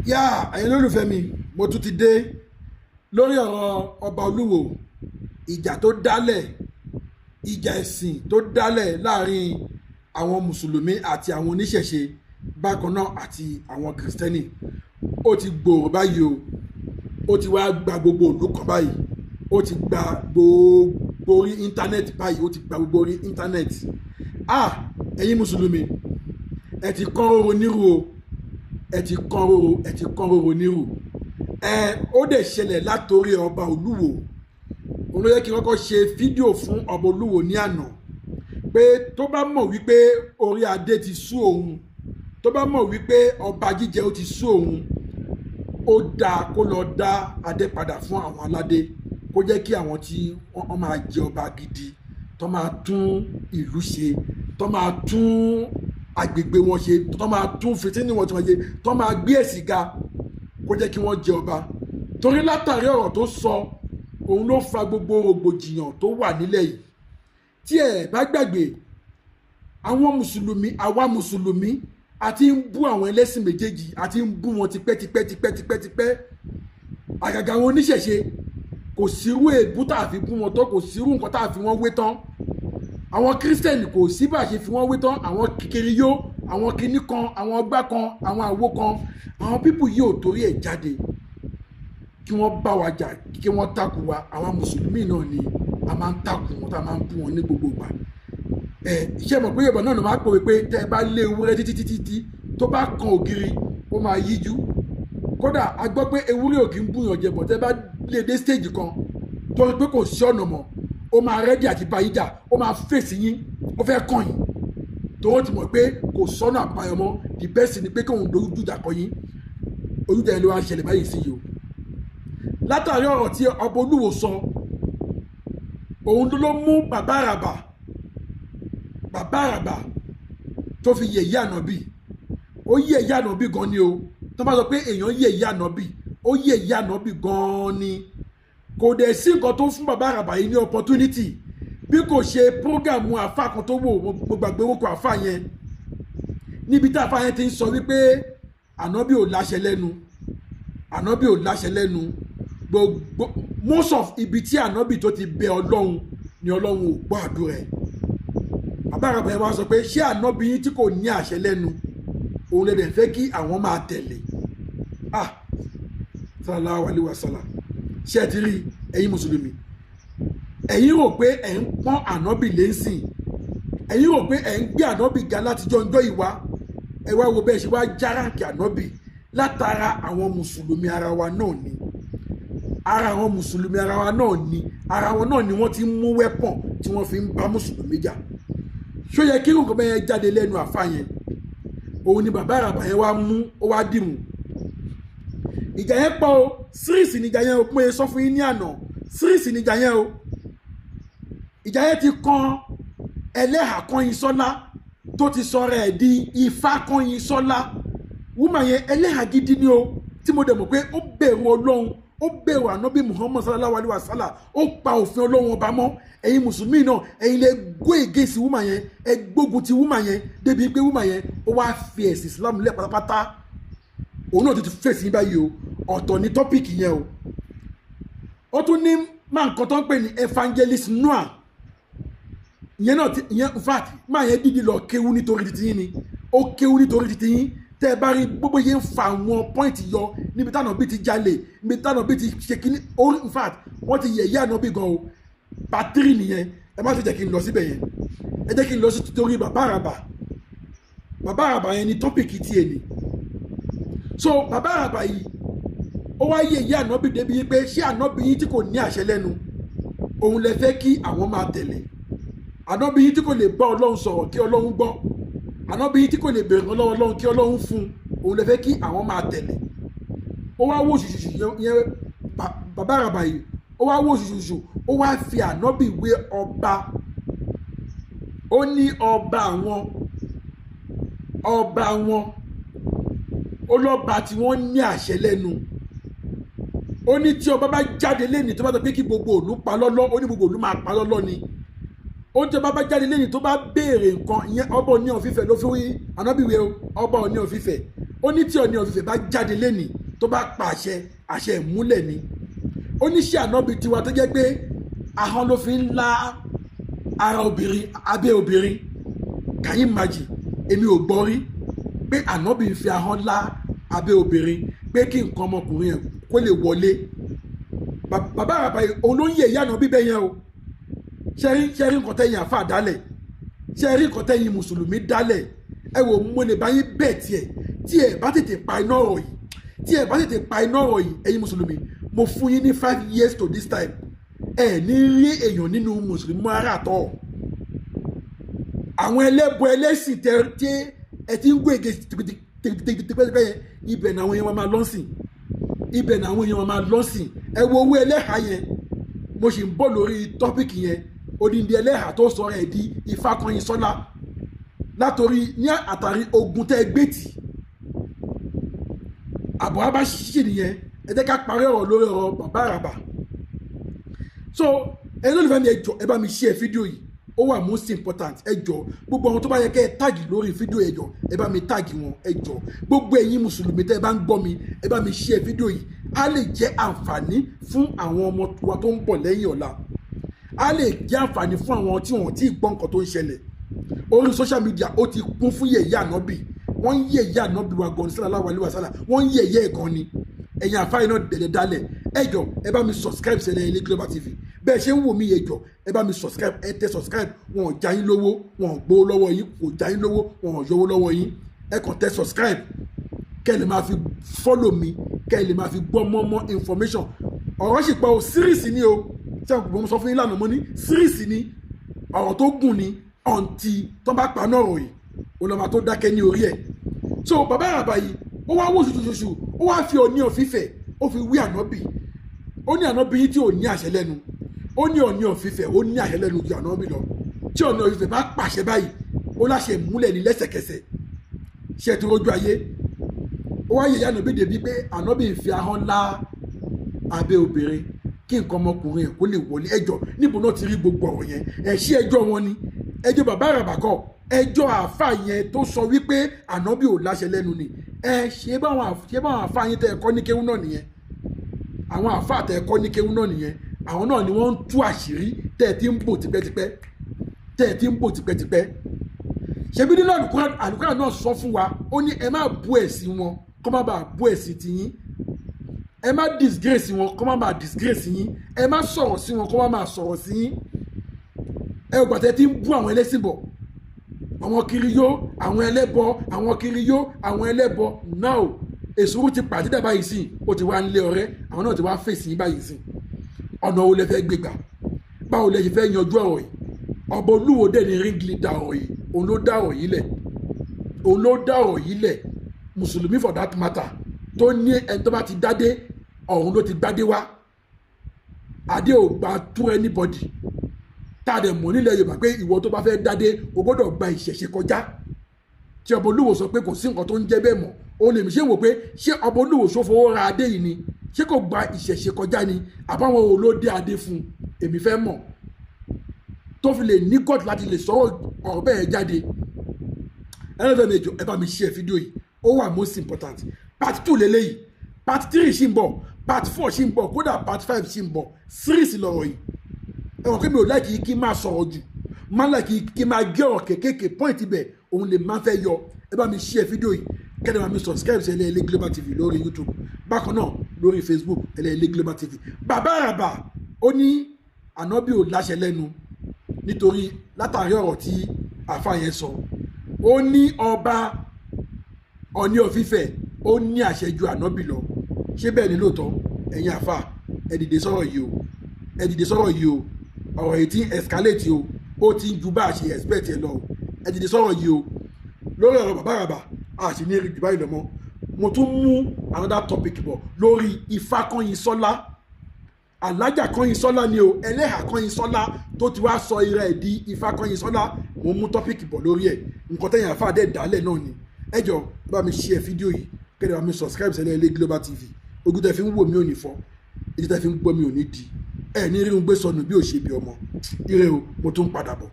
yá ẹ̀yin olólùfẹ́ mi mo tún ti dé lórí ọ̀rọ̀ ọba olúwo ìjà tó dálẹ̀ ìjà ẹ̀sìn tó dálẹ̀ láàrin àwọn mùsùlùmí àti àwọn oníṣẹ̀ṣe bákan náà àti àwọn kìrìsìtẹ́nì ó ti gbòòrò báyìí o ó ti wá gba gbogbo ìlú kan báyìí ó ti gba gbogbo orí íńtánẹ́ẹ̀tì báyìí ó ti gba gbogbo orí íńtánẹ́ẹ̀tì ẹ̀yin mùsùlùmí ẹ ti kán róró nírú o ẹ ti kán róró nírú ó dẹ̀ ṣẹlẹ̀ látòrí ọba olúwo òun ló yẹ kí wọ́n kọ́ ṣe fídíò fún ọba olúwo ní àná pé tó bá mọ̀ wípé orí adé ti sú òun tó bá mọ̀ wípé ọba jíjẹ ó ti sú òun ó dáa kó lọ dá adé padà fún àwọn aládé kó jẹ́ kí àwọn tí wọ́n máa jẹ ọba gidi tó máa tún ìlú ṣe tó máa tún agbègbè wọn ṣe tó máa tún fìtínì wọn tí wọ́n ṣe tó máa gbé ẹ̀sìn ga kó jẹ́ kí wọ́n jẹ ọba torí látàrí ọ̀rọ̀ tó sọ òun ló fa gbogbo rògbòdìyàn tó wà nílẹ̀ yìí tí ẹ bá gbàgbé àwọn mùsùlùmí àwa mùsùlùmí àti ń bú àwọn ẹlẹ́sìn méjèèjì àti ń bú wọn tipẹ́ àgàgà àwọn oníṣẹ̀ṣe kò sírú èébú tá a fi bú wọn tán kò sírú nǹkan tá a fi wọ́n wé tán àwọn kírísítẹ̀nì kò sí bá a ṣe fi wọ́n wé tán àwọn kékeré yó àwọn kinní kan àwọn ọgbà kan àwọn àwo kan àwọn pípù yìí ò torí ẹ̀ jáde kí wọ́n bá wa jà kí wọ́n takù wa àwọn mùsùlùmí náà ni a máa ń takù wọn tá a máa ń bú wọn ní gbogbo ìgbà iṣẹ́ mọ̀ pé Yorùbá náà ló máa pòwe pé tẹ́ ẹ bá lé ewúrẹ́ títí tó bá kan ògiri ó máa yíjú kódà a gbọ́ pé ewúrẹ́ ò kì í búyàn jẹ bọ̀ tẹ́ ẹ bá lé dé stage kan torí pé kò sí ọ̀nà mọ́ ó máa rẹ́dí àti bá yín jà ó máa fèsì yín ó fẹ́ kàn yín tó ti mọ̀ pé kò sọ́nà àbáyọ mọ́ the best ni pé kóun dojú ìjà kọ yín olùdarí ló wá ń ṣẹlẹ̀ báyìí sí yìí o látàrí ọ̀rọ̀ tí ọba olúwo sọ òun ló mú bàbá àràbà tó fi yẹ̀yẹ́ ànábì ó yẹ̀yẹ́ ànábì gan ni o tó bá sọ pé èèyàn yẹ̀yẹ́ ànábì ó yẹ̀yẹ́ ànábì gan ni kò dẹ̀ sí nǹkan tó fún bàbá àràbà yìí ní opportunity bí kò ṣe prógàmù àfà kan tó wò mo gbàgbé orúkọ àfà yẹn níbi tí àfà yẹn ti ń sọ wípé ànábì ò láṣẹ lẹ́nu gbogbo most of ibi tí ànábì tó ti bẹ ọlọ́run ni ọlọ́run ò gbọ́ àdúrà ẹ̀ bàbá àràbà yẹn wá sọ pé ṣé ànábì yín tí kò ní àṣẹ lẹ́nu òun lè dẹ̀ fẹ́ kí àwọn máa tẹ̀lé sallallahu alaihi wasallam ṣé ẹ ti rí ẹ̀yin mùsùlùmí ẹ̀yin rò pé ẹ̀ ń pọ́n ànábì lẹ́sìn ẹ̀yin rò pé ẹ̀ ń gbé ànábì ga látijọ́ ọjọ́ ìwá ẹ wá wo bẹ́ẹ̀ ṣe wá járáǹkì ànábì látara àwọn mùsùlùmí ara wa náà ni ara àwọn mùsùlùmí ara wa náà ni ara wọn náà ni wọ́n ti mú wẹ́pọ̀n tí wọ́n fi ń bá mùsùlùmí jà ṣó yẹ kí nǹkan bẹ́ẹ̀ jáde lẹ́nu àfa yẹn òun ni bàbá àràbà yẹn wá mú ó wá dìmú ìjà yẹn pọ̀ o síríìsì níjà yẹn o pé sọ fún yín ní àná síríìsì níjà yẹn o ìjà yẹn ti kan ẹlẹ́hà kọ́yin sọ́lá tó ti sọ̀rọ̀ ẹ̀ di ifá kọ́yin sọ́lá wúmà yẹn ẹlẹ́hà gidi ni o tí mo dẹ̀ mọ̀ pé ó bẹ̀rù ọlọ́run ó bẹ̀rù ànábì Muhammad sallallahu alaihi wasallam ó pa òfin ọlọ́run ọba mọ́ ẹ̀yin mùsùlùmí náà ẹ̀yin lè gbó ègé sí wúmà yẹn ẹ gbógun ti wúmà yẹn débi pé wúmà yẹn ó wá fi ẹ̀sìn Islam lẹ̀ pátápátá òun náà ti fèsì yín báyìí o ọ̀tọ̀ ní tọ́pìkì yẹn o ó tún ní máa nǹkan tó ń pè ní evangelist Noah ìyẹn náà ìyẹn in fact máa yẹn dídì lọ kéwú nítorí titi yín ni ó kéwú nítorí titi yín tẹ́ ẹ bá rí gbogbo yẹn ń fa àwọn pọ́ìntì yọ níbi táwọn bí ti jalè níbi táwọn bí ti ṣe kíní in fact wọ́n ti yẹ̀yẹ́ àná bí gan o pàtírì nìyẹn ẹ má ti jẹ́ kí n lọ síbẹ̀ yẹn ẹ jẹ́ kí n lọ sí torí bàbá àràbà yẹn ní tọ́pìkì tiẹ̀ ni so bàbá àràbà yìí ó wá yẹ̀yẹ́ ànábì débi pé ṣé ànábì yín tí kò ní àṣẹ lẹ́nu òun lè fẹ́ kí àwọn máa tẹ̀lé ànábì yín tí kò lè bá ọlọ́run sọ̀rọ̀ kí ọlọ́run gbọ́ ànábì yín tí kò lè bèrè lọ́wọ́ ọlọ́run kí ọlọ́run fún òun lè fẹ́ kí àwọn máa tẹ̀lé ó wá wò ṣùṣùṣù yẹn bàbá àràbà yìí ó wá wò ṣùṣùṣù ó wá fi ànábì wé ọba ó ní ọba wọn ọlọ́ba tí wọ́n ní àṣẹ lẹ́nu ó ní tí ọba bá jáde lẹ́ni tó bá sọ pé kí gbogbo òlú pa lọ́lọ́ ó ní gbogbo òlú máa pa lọ́lọ́ ni ó tí ọba bá jáde lẹ́ni tó bá béèrè nǹkan ìyẹn ọba Ọọ̀ni of Ifẹ̀ ló fi wí ànábìwé ọba Ọọ̀ni of Ifẹ̀ ó ní tí Ọọ̀ni of Ifẹ̀ bá jáde lẹ́nìí tó bá pa àṣẹ ìmúlẹ̀ ni ó ní ṣé ànábì tiwa tó jẹ́ pé ahọ́n ló fi ń lá ara obìnrin abẹ́ obìnrin can you imagine èmi ò gbọ́ rí pé ànábì ń fi ahọ́n lá abẹ́ obìnrin pé kí nǹkan ọmọkùnrin yẹn kó lè wọlé bàbá àbáyé òun ló ń yẹ ìyá ànábì bẹ́ẹ̀ yẹn o ṣe rí nǹkan tẹ́yìn àfa dálẹ̀ ṣe rí nǹkan tẹ́yìn mùsùlùmí dálẹ̀ ẹ wò mo lè bá yín bẹ́ẹ̀ tiẹ̀ tí ẹ bá tètè pa iná ọ̀rọ̀ yìí ẹ̀yin mùsùlùmí mo fún yín ní 5 years to this time ẹ ní rí èèyàn nínú mùsùlùmí ara àtọ̀ àwọn ẹlẹ́bọ ẹlẹ́sìn tí ẹ ti ń gbé ege tìpẹ́tìpẹ́ yẹn ibẹ̀ náà àwọn èèyàn máa lọ́sìn ẹ wo owó ẹlẹ́hà yẹn mo sì ń bọ̀ lórí tọ́pìkì yẹn odindi ẹlẹ́hà tó sọ ẹ̀ di Ifákànyìnsọ́lá látòrí ní àtàrí ogun tẹ́ gbé tì àbọ̀ abá ṣíṣì nìyẹn ẹ jẹ́ ká parí ọ̀rọ̀ lórí ọ̀rọ̀ bàbá àràbà so ẹni ló lè fẹ́ mi ẹ jọ̀ọ́ ẹ bá mi share fídíò yìí ó wà most important ẹ jọ̀ọ́ gbogbo àwọn tó bá yẹ kẹ́ ẹ táàgì lórí fídíò ẹ jọ̀ọ́ ẹ bá mi táàgì wọn ẹ jọ̀ọ́ gbogbo ẹ̀yin mùsùlùmí tẹ́ ẹ bá ń gbọ́ mi ẹ bá mi share fídíò yìí á lè jẹ́ àǹfààní fún àwọn ọmọ wa tó ń bọ̀ lẹ́yìn ọ̀la á lè jẹ́ àǹfààní fún àwọn tí wọ́n ti gbọ́ nǹkan tó ń ṣẹlẹ̀ orí social media ó ti kún fún yẹ̀yẹ́ ànábì wọ́n ń yẹ̀yẹ́ ànábì wa gan ní sallallahu alaihi wasallam wọ́n ń yẹ̀yẹ́ ẹ̀ gan ni ẹ̀yin àfáà iná dẹ̀dẹ̀ dálẹ̀ ẹ jọ̀ọ́ ẹ bá mi subscribe SELE Global TV bẹ́ẹ̀ ṣe ń wò mí ẹ jọ̀ọ́ ẹ bá mi subscribe ẹ tẹ subscribe wọn ò já yín lówó wọn ò gbowó lọ́wọ́ yín kò já yín lówó wọn ò yọwó lọ́wọ́ yín ẹ kàn tẹ subscribe kẹ́ ẹ lè máa fi follow mi kẹ́ ẹ lè máa fi gbọ́ mọ́ information ọ̀rọ̀ sì pa o series ni o ṣé àwọn sọ fún yín lánàá mo ní series ni ọ̀rọ̀ tó gùn ni ọ̀ǹtì tó bá pa náà ròyìn olùmọ̀ tó dákẹ́ ní orí ẹ̀ so bàbá àràbà yìí ó wá wò ṣùṣùṣù ó wá fi Ọọ̀ni of Ifẹ̀ ó fi wí ànábì ó ní ànábì yìí tí ò ní àṣẹ lẹ́nu ó ní Ọọ̀ni of Ifẹ̀ ó ní àṣẹ lẹ́nu ju ànábì lọ tí Ọọ̀ni of Ifẹ̀ bá pàṣẹ báyìí ó láṣẹ ìmúlẹ̀ ní lẹ́sẹ̀kẹsẹ̀ ṣe ti rojú ayé ó wá yẹ̀yẹ́ ànábì débi pé ànábì ń fi ahọ́n lá abẹ́ obìnrin kí nǹkan ọmọkùnrin ẹ̀ kó lè wọlé ẹjọ́ níbo náà ti rí gbogbo ọ̀rọ̀ yẹn ẹ̀ ṣí ẹjọ́ wọn ni ẹjọ́ bàbá àràbà kọ́ ẹjọ́ àáfà yẹn tó sọ wípé ànábì ò láṣẹ lẹ́nu ni ẹ ṣe báwọn àáfà yẹn tẹ ẹ̀kọ́ ní kéwú náà nìyẹn àwọn àáfà tẹ ẹ̀kọ́ ní kéwú náà nìyẹn àwọn náà ni wọ́n ń tú àṣírí tẹ́ ẹ ti ń bò tipẹ́tipẹ́ ṣebí nínú àlùkùránì náà sọ fún wa ó ní ẹ má bú ẹ̀sìn wọn kó má bàa bú ẹ̀sìn tiyín ẹ má disgrace wọn kó má bàa disgrace yín ẹ má sọ̀rọ̀ sí wọn kó má bàa sọ̀rọ̀ sí yín ẹ ò gbàtẹ́ tí ń bú àwọn ẹlẹ́sìn bọ̀ àwọn kiriyó àwọn ẹlẹ́bọ àwọn kiriyó àwọn ẹlẹ́bọ now èsùrù ti pàdé dà báyìí sí ó ti wá ń lé ọ̀rẹ́ àwọn náà ti wá fèsì yín báyìí sí ọ̀nà wo lẹ fẹ́ gbé gbà báwo lẹ ṣe fẹ́ yanjú ọ̀rọ̀ yìí ọba olúwo dẹ̀ ní ríngìlì da ọ̀rọ̀ yìí òun ló dá ọ̀rọ̀ yìí lẹ̀ mùsùlùmí for that matter tó ní ẹni tó bá ti dádé ọ̀run ló ti gbádé wá adé ò gba tú anybody tá a dẹ̀ mọ̀ nílẹ̀ Yorùbá pé ìwọ tó bá fẹ́ dádé o gbọ́dọ̀ gba ìṣẹ̀ṣe kọjá tí ọba olúwo sọ pé kò sí nǹkan tó ń jẹ́ bẹ́ẹ̀ mọ́ òun lèmi ṣe wò pé ṣé ọba olúwo ṣòfowó ra adé yìí ni ṣé kò gba ìṣẹ̀ṣe kọjá ni àbáwọn wo ló dé adé fún èmi fẹ́ mọ̀ tó fi lè ní gọ́ọ̀tì láti lè sọ̀rọ̀ ọ̀rọ̀ bẹ́ẹ̀ jáde ẹlẹ́fẹ̀ẹ́ méjì ẹ bá mi share fídíò yìí ó wà most important part 2 lélẹ́yìí part 3 ṣì ń bọ̀ part 4 ṣì ń bọ̀ kódà part 5 ṣì ń bọ̀ series lọ́rọ̀ yìí ẹ̀wọ̀n pé mi ò láìkí kí n máa sọ̀rọ̀ jù máa láìkí kí n máa gé ọ̀rọ̀ kékèké point ibẹ̀ òun lè máa fẹ́ yọ ẹ bá mi share fídíò yìí kẹ́ni bá mi subscribe sí SELE Global TV lórí YouTube bákan náà lórí Facebook SELE Global TV bàbá àràbà ó ní ànábì ò láṣẹ lẹ́nu nítorí látàrí ọ̀rọ̀ tí àfa yẹn sọ ó ní ọba Ọọ̀ni of Ifẹ̀ ó ní àṣẹ ju ànábì lọ ṣé bẹ́ẹ̀ ni lóòótọ́ ẹ̀yin àfa ẹ dìde sọ̀rọ̀ yìí o ọ̀rọ̀ yìí ti ń escalate o ó ti ń ju bá a ṣe expect ẹ lọ o ẹ dìde sọ̀rọ̀ yìí o lórí ọ̀rọ̀ bàbá àràbà a sì ní èrè jù báyìí lọ mọ́ mo tún mú another topic bọ̀ lórí Ifákànyìnsọ́lá alájà Kànyìnsọ́lá ni o ẹlẹ́hà Kànyìnsọ́lá tó ti wá sọ ira ẹ̀ di Ifákànyìnsọ́lá mo mú topic bọ̀ lórí ẹ̀ nǹkan tẹ̀yìn àfa dẹ̀ dálẹ̀ náà ni ẹ jọ̀ọ́ bá mi share fídíò yìí kẹ́lẹ́ bá mi subscribe SELE Global TV ojú tẹ́ fi ń wò mí ò ní fọ́ èyí tẹ́ fi ń gbọ́ mi ò ní di ẹ ní rí un gbé sọnù bí ò ṣe bí ọmọ ire o mo tún padà bọ̀.